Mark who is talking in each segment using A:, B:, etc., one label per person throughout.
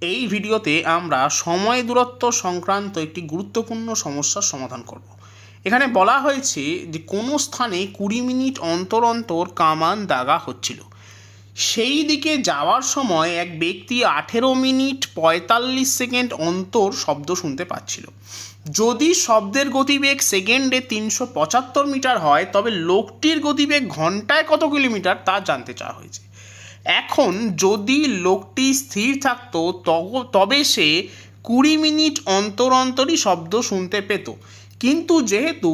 A: এই ভিডিওতে আমরা সময় দূরত্ব সংক্রান্ত একটি গুরুত্বপূর্ণ সমস্যার সমাধান করব। এখানে বলা হয়েছে যে কোনো স্থানে 20 মিনিট অন্তর অন্তর কামান দাগা হচ্ছিল। সেই দিকে যাওয়ার সময় এক ব্যক্তি 18 মিনিট 45 সেকেন্ড অন্তর শব্দ শুনতে পাচ্ছিল। যদি শব্দের গতিবেগ সেকেন্ডে 375 মিটার হয় তবে লোকটির গতিবেগ ঘন্টায় কত কিলোমিটার তা জানতে চাওয়া হয়েছে। এখন যদি লোকটি স্থির থাকতো তবে সে 20 মিনিট অন্তর অন্তরই শব্দ শুনতে পেত, কিন্তু যেহেতু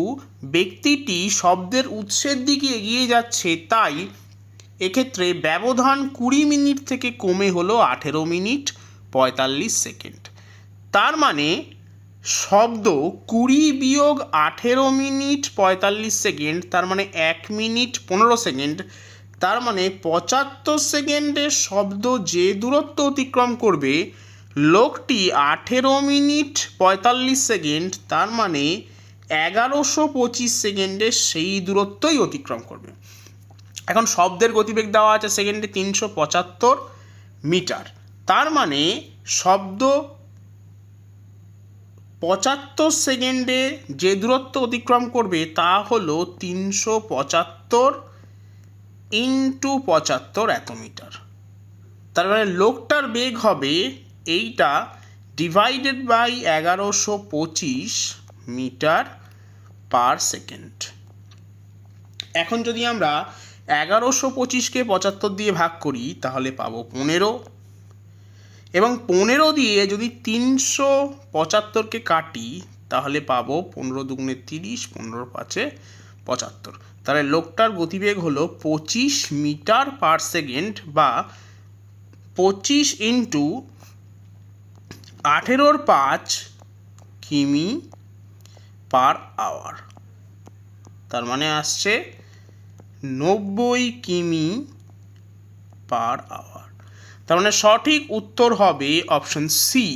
A: ব্যক্তিটি শব্দের উৎসের দিকে এগিয়ে যাচ্ছে তাই এক্ষেত্রে ব্যবধান 20 মিনিট থেকে কমে হলো 18 মিনিট 45 সেকেন্ড। তার মানে শব্দ 20 বিয়োগ 18 মিনিট 45 সেকেন্ড, তার মানে 1 মিনিট 15 সেকেন্ড, তার মানে 75 সেকেন্ডের শব্দ যে দূরত্ব অতিক্রম করবে লোকটি 18 মিনিট 45 সেকেন্ড, তার মানে 1125 সেকেন্ডে সেই দূরত্বই অতিক্রম করবে। এখন শব্দের গতিবেগ দেওয়া আছে সেকেন্ডে 375 মিটার, তার মানে শব্দ 75 সেকেন্ডে যে দূরত্ব অতিক্রম করবে তা হলো 375 ইন্টু 75 এত মিটার। তার মানে লোকটার বেগ হবে এইটা divided by 1125 metre per second. এখন যদি আমরা 1125কে 75 দিয়ে ভাগ করি তাহলে পাবো 15, এবং 15 দিয়ে যদি 375কে কাটি তাহলে পাবো 15 দুগুণে 30, 15 পাঁচে 75। তাহলে লোকটার গতিবেগ হলো 25 মিটার পার সেকেন্ড বা 25 ইন্টু 18/5 কিমি পার আওয়ার। তার মানে আসছে 90 কিমি পার আওয়ার। তার মানে সঠিক উত্তর হবে অপশন সি।